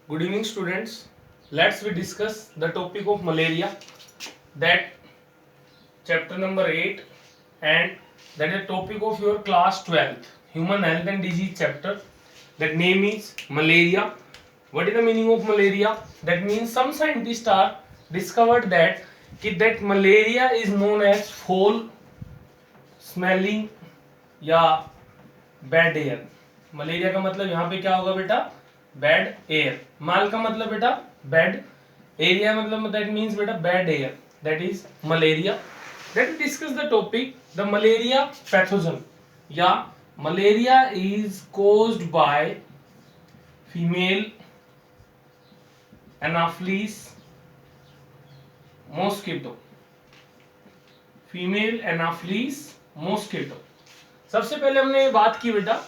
Good evening, students. Let's we discuss the topic of malaria, that chapter number 8, and that is the topic of your class 12th human health and disease chapter. That name is malaria. What is the meaning of malaria? That means some scientists are discovered that malaria is known as foul smelling या bad air. Malaria का मतलब यहाँ पे क्या होगा बेटा? Bad air. माल का मतलब बेटा बैड. एरिया मतलब दैट मीन्स बेटा bad air. That is malaria. Let's discuss the topic the malaria pathogen या malaria is caused by female anopheles mosquito. Female anopheles mosquito. सबसे पहले हमने बात की बेटा,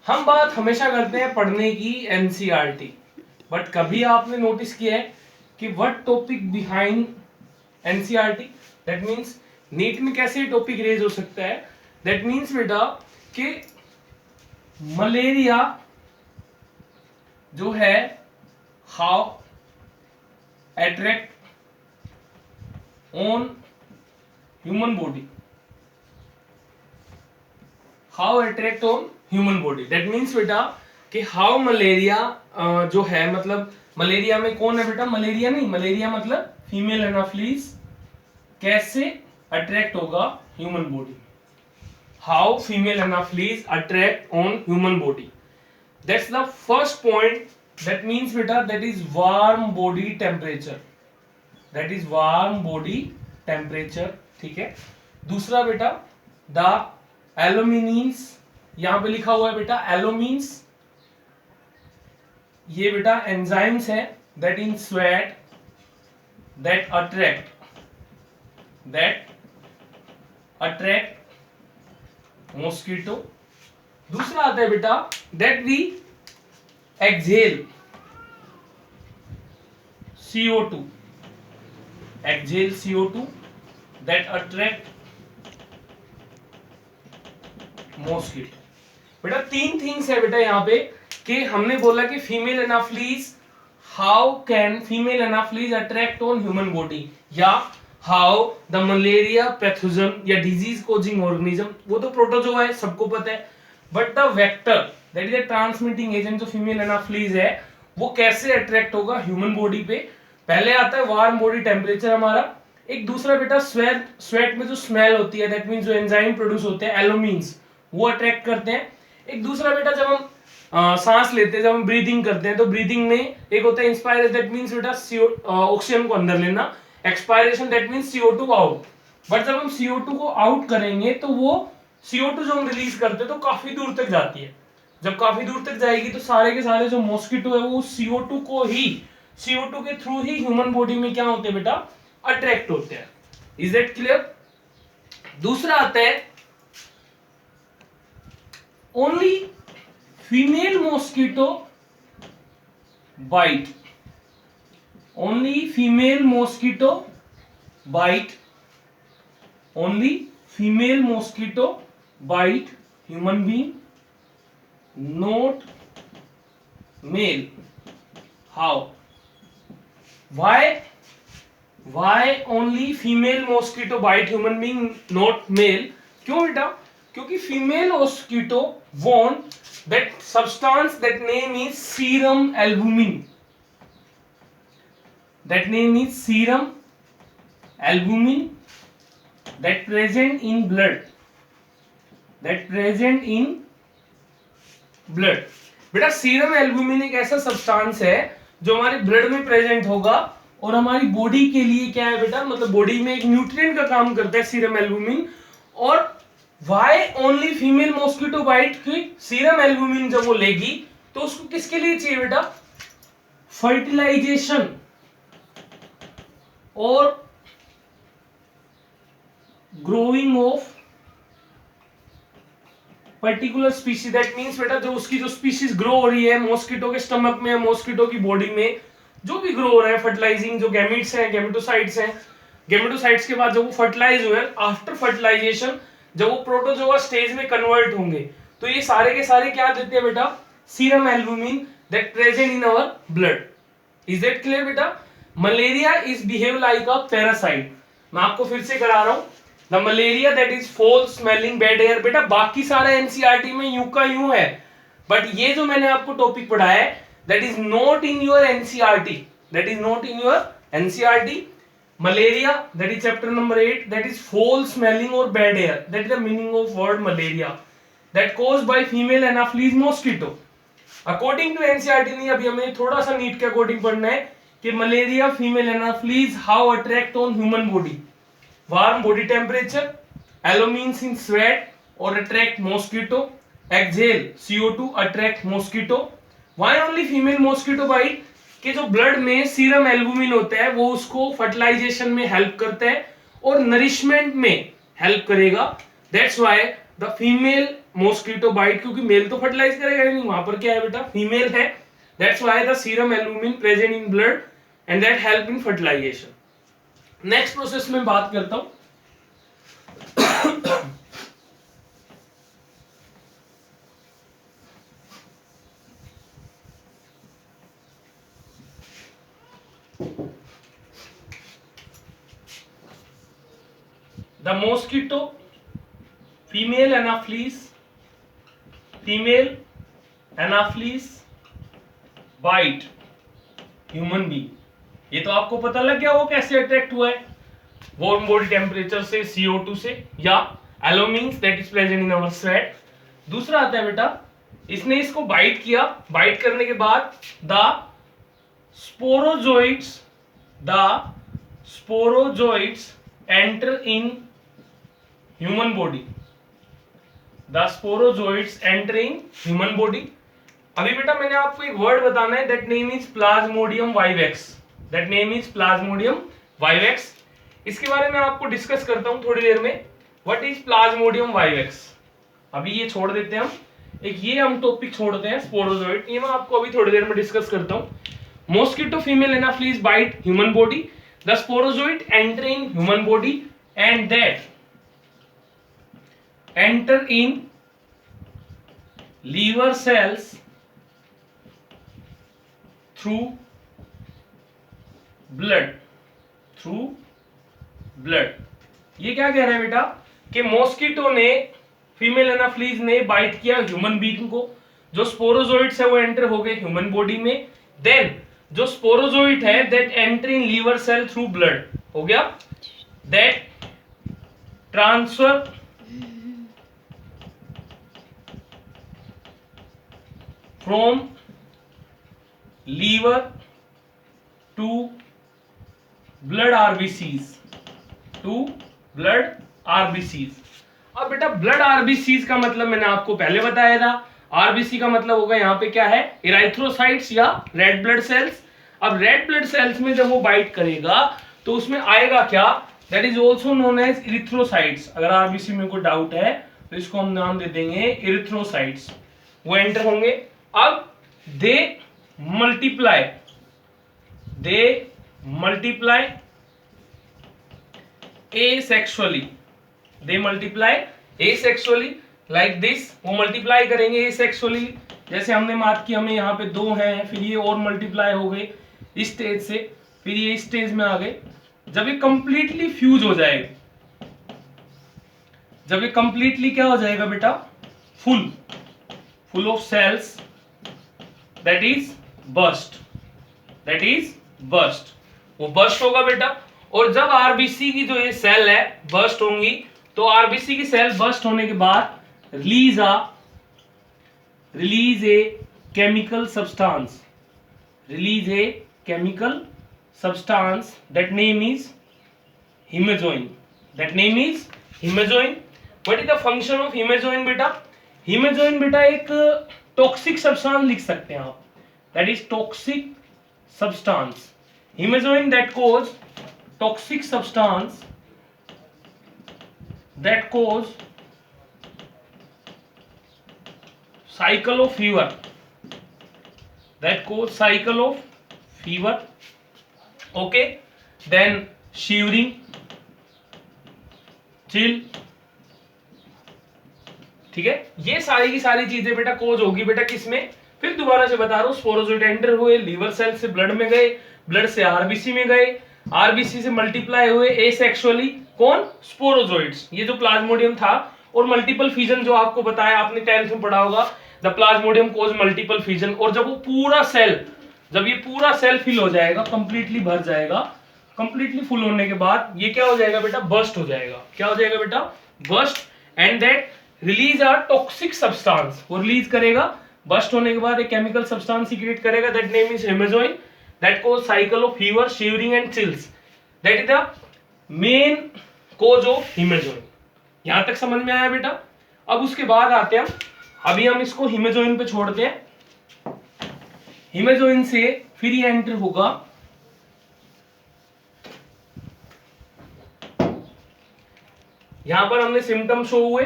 हम बात हमेशा करते हैं पढ़ने की एनसीईआरटी, बट कभी आपने नोटिस किया है कि what topic behind NCERT? That means NEET में कैसे टॉपिक रेज हो सकता है? दैट मींस बेटा कि मलेरिया जो है how attract on human body. How attract on human body. That means बेटा कि हाउ मलेरिया जो है, मतलब मलेरिया में कौन है बेटा? मलेरिया नहीं, मलेरिया मतलब फीमेल एनाफिलिस कैसे अट्रैक्ट होगा human body. How female anopheles attract on human body. That's the first point. That means बेटा that is warm body temperature. That is warm body temperature. ठीक है. दूसरा बेटा द एलोमिनीन्स, यहां पे लिखा हुआ है बेटा एलोमीन्स. ये बेटा एंजाइम्स है that in sweat that attract mosquito. दूसरा आता है बेटा that we exhale CO2, exhale CO2 that attract mosquito. बेटा तीन थिंग्स है बेटा यहाँ पे कि हमने बोला कि female Anopheles, how can female anopheles attract on human body, या हाउ द मलेरिया पैथोजन या डिजीज कोजिंग ऑर्गेनिज्म. वो तो प्रोटोजोआ है, सबको पता है. But the vector that is the transmitting agent जो फीमेल एनाफिलिस है वो कैसे अट्रैक्ट होगा ह्यूमन बॉडी पे. पहले आता है वार्म बॉडी टेम्परेचर हमारा. एक दूसरा बेटा स्वेट में जो स्मेल होती है, दैट मींस जो एंजाइम प्रोड्यूस होते हैं एलोमीन्स, वो अट्रैक्ट करते हैं. एक दूसरा बेटा जब हम सांस लेते हैं, जब हम ब्रीदिंग करते हैं, तो ब्रीदिंग में एक होता है इंस्पायरेशन, दैट मींस बेटा ऑक्सीजन को अंदर लेना. Expiration that means CO2 out. But जब हम CO2 को आउट करेंगे तो वो CO2 जो हम रिलीज करते हैं तो काफी दूर तक जाती है. जब काफी दूर तक जाएगी तो सारे के सारे जो मॉस्किटो है वो CO2 के थ्रू ही ह्यूमन बॉडी में क्या होते हैं बेटा? अट्रैक्ट होते हैं. Is that clear? दूसरा आता है only female mosquito bite. Only female mosquito bite. Only female mosquito bite human being, not male. How? Why only female mosquito bite human being, not male? क्यों बेटा? क्योंकि female mosquito want that substance, that name is serum albumin. That name is serum albumin that present in blood. बेटा serum albumin एक ऐसा substance है जो हमारे blood में प्रेजेंट होगा और हमारी बॉडी के लिए क्या है बेटा? मतलब बॉडी में एक न्यूट्रिएंट का काम करता है सीरम एल्बुमिन. और why only female mosquito bite की सीरम एल्बुमिन जब वो लेगी तो उसको किसके लिए चाहिए बेटा? फर्टिलाइजेशन और growing of particular species. That means बेटा जो उसकी जो स्पीशीज ग्रो हो रही है मॉस्किटो के स्टमक में, मॉस्किटो की बॉडी में जो भी ग्रो हो रहा है, फर्टिलाइजिंग जो गैमेट्स हैं, गैमेटोसाइट्स हैं, गैमेटोसाइट्स के बाद जब वो फर्टिलाइज हुए, आफ्टर फर्टिलाइजेशन जब वो प्रोटोजोआ स्टेज में कन्वर्ट होंगे तो ये सारे के सारे क्या देते हैं बेटा? Serum albumin that present in our blood. Is that clear बेटा? Malaria is behave like a parasite. मैं आपको फिर से करा रहा हूं. The malaria that is foul smelling bad air. बेटा बाकी सारा एनसीईआरटी में यूं का यूं है, बट ये जो मैंने आपको टॉपिक पढ़ाया है that is not in your NCERT. That is not in your NCERT. Malaria, that is chapter number 8, that is foul smelling or bad air. That is the meaning of word malaria. That caused by female anopheles mosquito. According to NCERT नहीं, अभी हमें थोड़ा सा NEET के according पढ़ना है कि malaria female anopheles how attract on human body. Warm body temperature, एलोमीन्स इन स्वेट और attract mosquito. Exhale CO2 attract mosquito. Why only female mosquito bite? कि जो ब्लड में सीरम एल्बुमिन होता है वो उसको फर्टिलाइजेशन में हेल्प करता है और नरिशमेंट में हेल्प करेगा. That's why the female mosquito bite, क्योंकि मेल तो फर्टिलाइज करेगा नहीं, वहां पर क्या है बेटा, फीमेल है. That's why the serum albumin present in blood and that help in fertilisation. Next process में बात करता हूं. The mosquito, female anopheles bite human being. ये तो आपको पता लग गया वो कैसे अट्रैक्ट हुआ है, वार्म बॉडी टेम्परेचर से, CO2 से, या albumins that is present in our sweat. दूसरा आता है बेटा, इसने इसको बाइट किया. बाइट करने के बाद the sporozoites enter in human body. The sporozoites enter in human body. अभी बेटा मैंने आपको एक वर्ड बताना है, that name is Plasmodium vivax. That name is Plasmodium vivax. इसके बारे में आपको डिस्कस करता हूं थोड़ी देर में. What is Plasmodium vivax? अभी ये छोड़ देते हैं हम, एक ये हम टॉपिक छोड़ते हैं स्पोरोजोइट, ये मैं आपको अभी थोड़ी देर में डिस्कस करता हूं. Mosquito female Anopheles bite human body. The sporozoite enter in human body and that enter in liver cells through blood. ये क्या कह रहा है बेटा कि मॉस्किटो ने, फीमेल एनाफ्लीज ने बाइट किया ह्यूमन बीइंग को, जो स्पोरोजोइट्स है वो एंटर हो गए ह्यूमन बॉडी में. देन जो स्पोरोजोइट है that enter in liver cell through blood हो गया. That transfer from liver to blood RBCs. अब बेटा ब्लड RBCs का मतलब मैंने आपको पहले बताया था. RBC का मतलब होगा यहाँ पे क्या है, इराइथ्रोसाइट्स या रेड ब्लड सेल्स. अब रेड ब्लड सेल्स में जब वो बाइट करेगा तो उसमें आएगा क्या, that is also known as erythrocytes. अगर RBC में कोई डाउट है तो इसको हम नाम दे देंगे इरिथ्रोसाइट्स. वो एंटर होंगे. अब दे multiply asexually. They multiply asexually like this. वो मल्टीप्लाई करेंगे asexually. जैसे हमने मार्क किया, हमें यहाँ पे 2 हैं, फिर ये और मल्टीप्लाई हो गए इस स्टेज से, फिर ये इस स्टेज में आ गए. जब ये कंप्लीटली फ्यूज हो जाएगा, जब ये कंप्लीटली क्या हो जाएगा बेटा, full of cells, that is burst. वो बर्स्ट होगा बेटा. और जब आरबीसी की जो ये सेल है बर्स्ट होंगी, तो आरबीसी की सेल बर्स्ट होने के बाद release a chemical substance that name is hemozoin. What is the function of hemozoin बेटा? हीमोजोइन बेटा एक टॉक्सिक सब्सटेंस लिख सकते हैं आप, that is toxic substance. Hemozoin that cause toxic substance that cause cycle of fever. Okay, then shivering, chill. ठीक है, ये सारी की सारी चीजें बेटा कोज होगी बेटा किसमें, फिर दोबारा से बता रहा हूं, स्पोरोजोइट एंटर हुए, लीवर सेल से ब्लड में गए, ब्लड से आरबीसी में गए, आरबीसी से मल्टीप्लाई हुए एसेक्सुअली, कौन? स्पोरोजोइट्स। ये जो प्लाज्मोडियम था, और मल्टीपल फिजन जो आपको बताया आपने 10th में पढ़ा होगा, the Plasmodium cause multiple fission. और जब वो पूरा सेल, जब ये पूरा सेल फिल हो जाएगा, कंप्लीटली भर जाएगा, कंप्लीटली फुल होने के बाद ये क्या हो जाएगा बेटा? बर्स्ट हो जाएगा। क्या हो जाएगा बेटा? Burst. And that release are toxic substance, वो रिलीज करेगा। बर्स्ट होने के बाद एक केमिकल सब्सटेंस सीक्रेट करेगा, that name is hemozoin, that cause cycle of fever, shivering and chills. That is the main cause of hemozoin. यहां तक समझ में आया बेटा? अब उसके बाद आते हैं, अभी हम इसको हेमेजोइन पे छोड़ते हैं। हेमेजोइन से फिर ये एंटर होगा यहां पर, हमने सिम्टम्स शो हुए,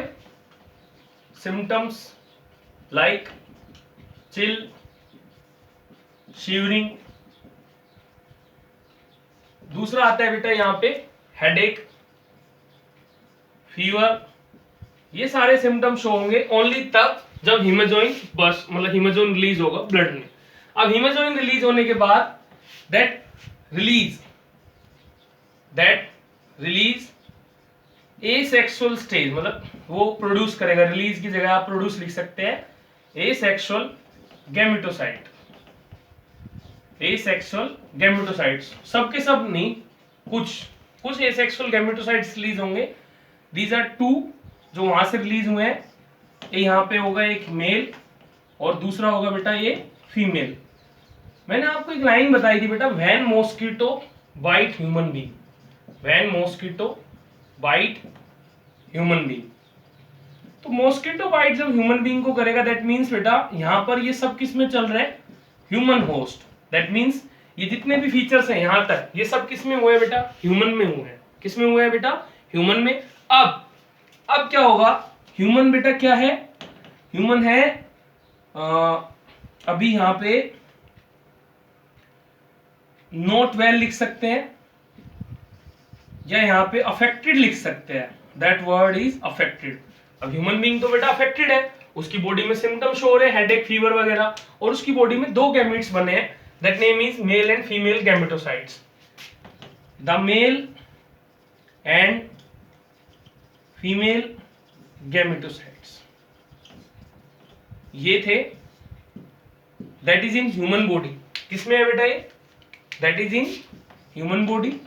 सिम्टम्स लाइक चिल, शिवरिंग। दूसरा आता है बेटा यहां पे हेडेक, फीवर। ये सारे सिम्टम्स शो होंगे ओनली तब जब हेमेजोइन बस, मतलब हेमेजोइन रिलीज होगा ब्लड में। अब हेमेजोइन रिलीज होने के बाद दैट रिलीज एसेक्सुअल स्टेज, मतलब वो प्रोड्यूस करेगा, रिलीज की जगह आप प्रोड्यूस लिख सकते हैं, एसेक्सुअल गैमेटोसाइट, एसेक्सुअल गैमेटोसाइट्स। सब के सब नहीं, कुछ एसेक्सुअल गैमेटोसाइट्स रिलीज होंगे। दीज आर 2 जो वहां से रिलीज हुए हैं। यहाँ पे होगा एक मेल और दूसरा होगा बेटा ये फीमेल। मैंने आपको एक लाइन बताई थी बेटा, when mosquito bite human being, when mosquito bite human being. तो मॉस्किटो बाइट जब ह्यूमन बीइंग को करेगा, दैट मीन्स बेटा यहाँ पर ये सब किस में चल रहे हैं? Human host. दैट मीन्स ये जितने भी फीचर्स हैं यहाँ तक, ये सब किस में हुए हैं बेटा? ह्यूमन में हुए हैं। किस में हुए हैं बेटा? ह्यूमन में। अब क्या होगा? ह्यूमन बेटा क्या है? ह्यूमन है अभी यहां पे नॉट वेल लिख सकते हैं, या यहां पे अफेक्टेड लिख सकते हैं। That word is affected. अब ह्यूमन बीइंग तो बेटा अफेक्टेड है, उसकी बॉडी में सिम्टम्स शो हो रहे हैं, हेडेक, फीवर वगैरह, और उसकी बॉडी में 2 गैमेट्स बने हैं, that name is male and female gametocytes. The mail and female gametocytes ये थे, that is in human body. किसमें है बेटा ये? That is in human body.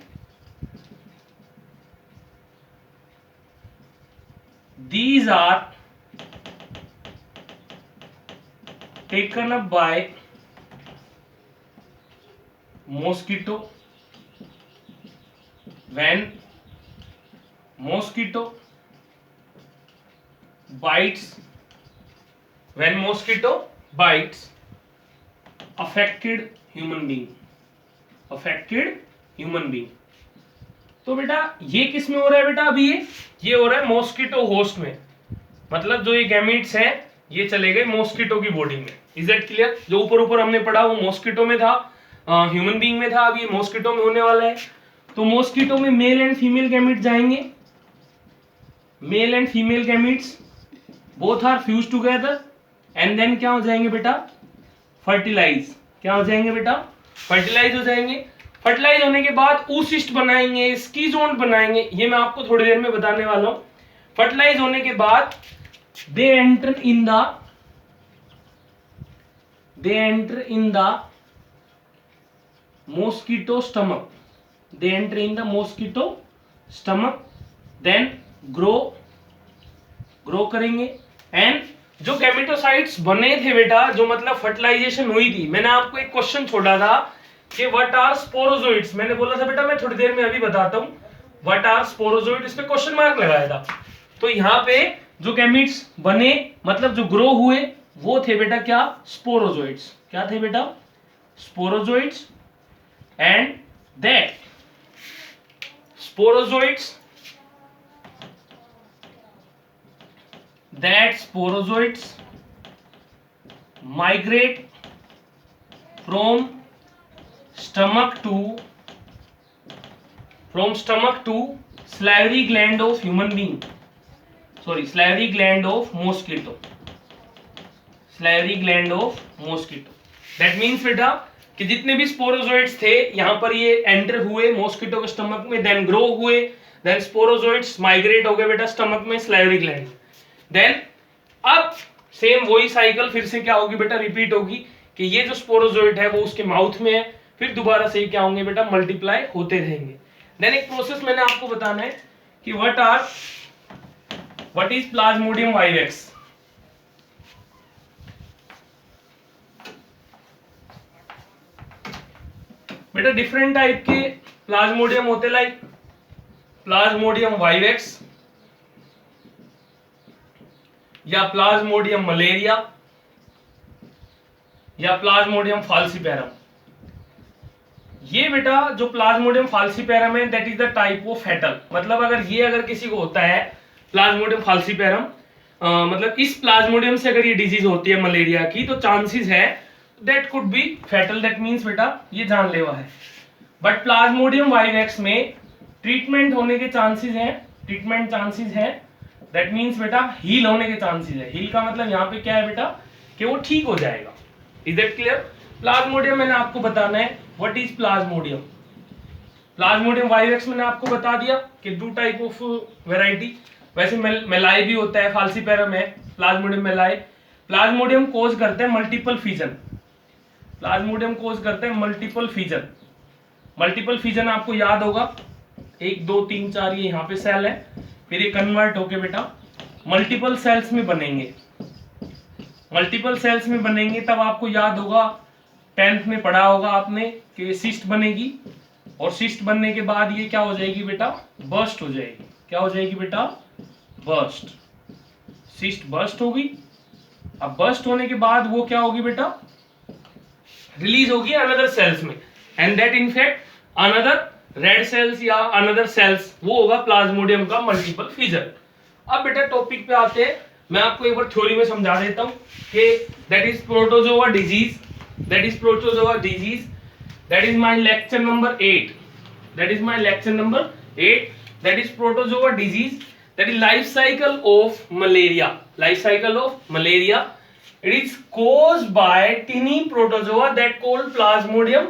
These are taken up by mosquito when mosquito bites affected human being। तो बेटा ये किस में हो रहा है बेटा? अभी ये हो रहा है मॉस्किटो होस्ट में, मतलब जो ये गैमीट्स हैं ये चले गए मॉस्किटो की बॉडी में। Is that clear? जो ऊपर हमने पढ़ा वो मॉस्किटो में था, ह्यूमन बीइंग में था, अब ये मॉस्किटो में होने वाला है। तो मॉस्किटो में मेल एंड फीमेल गैमीट जाएंगे, male and female gametes both are fuse together, and then क्या हो जाएंगे बेटा? फर्टिलाइज। क्या हो जाएंगे बेटा? फर्टिलाइज हो जाएंगे। फर्टिलाइज होने के बाद oocyst बनाएंगे, स्कीजोन बनाएंगे, ये मैं आपको थोड़ी देर में बताने वाला हूं। फर्टिलाइज होने के बाद they enter in the mosquito stomach, then grow करेंगे। एंड जो गैमेटोसाइट्स बने थे बेटा, जो मतलब फर्टिलाइजेशन हुई थी, मैंने आपको एक क्वेश्चन छोड़ा था कि व्हाट आर स्पोरोजोइट्स। मैंने बोला था बेटा मैं थोड़ी देर में अभी बताता हूं व्हाट आर स्पोरोजोइट, इस पे क्वेश्चन मार्क लगाया था। तो यहाँ पे जो गैमीट्स बने, मतलब जो ग्रो हुए, वो थे बेटा क्या? स्पोरोजोइट्स। क्या थे बेटा? Sporozoites. And that sporozoites migrate from stomach to salivary gland of mosquito, salivary gland of mosquito. That means बेटा कि जितने भी स्पोरोजोइड्स थे यहाँ पर ये एंटर हुए मॉस्किटो के स्टमक में, देन ग्रो हुए, देन स्पोरोजोइड्स माइग्रेट हो गए बेटा स्टमक में सलाइवरी ग्लैंड, देन अब सेम वही साइकिल फिर से क्या होगी बेटा, रिपीट होगी कि ये जो स्पोरोजोइड है वो उसके माउथ में है, फिर दोबारा से क्या होंगे बेटा, मल्टीप्लाई होते रहेंगे। देन एक प्रोसेस मैंने आपको बताना है कि व्हाट इज प्लाज्मोडियम वाइवेक्स। बेटा डिफरेंट टाइप के प्लाज्मोडियम होते, लाइक प्लाज्मोडियम वाइवेक्स या प्लाज्मोडियम मलेरिया या प्लाज्मोडियम फाल्सीपैरम। ये बेटा जो प्लाज्मोडियम फाल्सीपैरम है that is the type of fatal, मतलब अगर किसी को होता है प्लाज्मोडियम फाल्सीपैरम, मतलब इस प्लाज्मोडियम से अगर ये डिजीज होती है मलेरिया की, तो चांसेस है that could be fatal, that means बेटा ये जानलेवा है। बट प्लाज्मोडियम वाइवेक्स में ट्रीटमेंट होने के चांसेस हैं, ट्रीटमेंट चांसेस है, दैट मींस बेटा हील होने के चांसेस है। हील का मतलब यहाँ पे क्या है बेटा कि वो ठीक हो जाएगा। Is that clear? प्लाज्मोडियम मैंने आपको बताना है what is Plasmodium. Plasmodium vivax मैंने आपको बता दिया कि दो टाइप ऑफ वैरायटी, वैसे मेलाई भी होता है, फाल्सीपैरम है, प्लाज्मोडियम मेलाई। प्लाज्मोडियम कोज करते हैं मल्टीपल फिजन, प्लाज्मोडियम कोज करते हैं मल्टीपल फिजन। मल्टीपल फिजन आपको याद होगा, 1 2 3 4 ये यहाँ पे सेल है, फिर ये कन्वर्ट होके बेटा मल्टीपल सेल्स में बनेंगे। मल्टीपल सेल्स में बनेंगे तब आपको याद होगा 10th में पढ़ा होगा आपने कि सिस्ट बनेगी, और सिस्ट बनने के बाद ये क्या हो जाएगी बेटा, बर्स्ट हो जाएगी। क्या हो जाएगी बेटा, बर्स्ट। सिस्ट बर्स्ट होगी। अब बर्स्ट होने के बाद वो क्या होगी बेटा, रिलीज होगी अनदर सेल्स में, and that in fact another red cells या अनदर सेल्स, वो होगा प्लाज्मोडियम का मल्टीपल फिजन। अब बेटा टॉपिक पे आते हैं, मैं आपको एक बार थ्योरी में समझा देता हूं कि that is protozoa disease, that is protozoa disease, that is my lecture number 8, that is my lecture number 8, that is protozoa disease, that is life cycle of malaria, life cycle of malaria. It is caused by tiny protozoa that called plasmodium,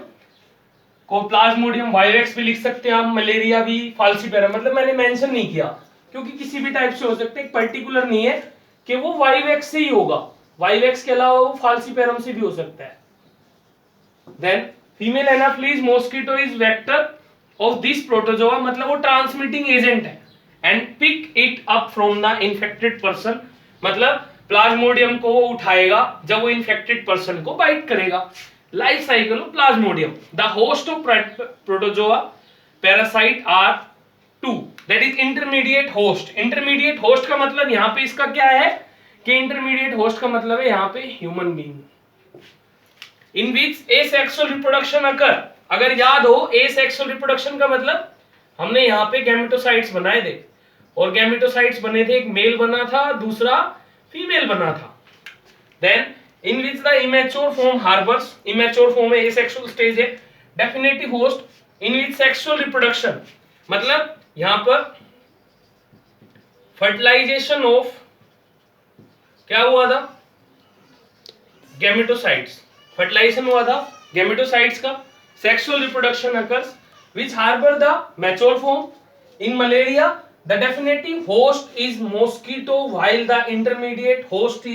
को Plasmodium vivax भी लिख सकते हैं आप, malaria भी, फाल्सीपैरम, मतलब मैंने mention नहीं किया क्योंकि किसी भी टाइप से हो सकते हैं, पर्टिकुलर नहीं है कि वो वाइवेक्स से ही होगा, वाइवेक्स के अलावा वो फाल्सीपैरम से भी हो सकता है। Then female Anopheles mosquito is vector of this protozoa, मतलब वो ट्रांसमिटिंग एजेंट है, and pick it up from the infected person, मतलब प्लाज्मोडियम को वो उठाएगा जब वो इन्फेक्टेड पर्सन को बाइट करेगा। Life cycle of Plasmodium, the host of protozoa parasite are 2, that is intermediate host. Intermediate host का मतलब यहाँ पे इसका क्या है कि इंटरमीडिएट होस्ट का मतलब है यहाँ पे ह्यूमन बीइंग, इन विच एसेक्सुअल रिप्रोडक्शन अकर। अगर याद हो एसेक्सुअल रिप्रोडक्शन का मतलब हमने यहाँ पे गैमेटोसाइट्स बनाए थे, और गैमेटोसाइट्स बने थे, एक मेल बना था, दूसरा फीमेल बना था। Then in which the immature form harbours, immature form है, एसेक्सुअल स्टेज है, definitive host in which sexual reproduction, मतलब यहां पर फर्टिलाइजेशन ऑफ क्या हुआ था, गैमेटोसाइट्स, फर्टिलाइजेशन हुआ था गैमेटोसाइट्स का, sexual reproduction occurs which harbor the mature form. In malaria the definitive host is mosquito while the intermediate host is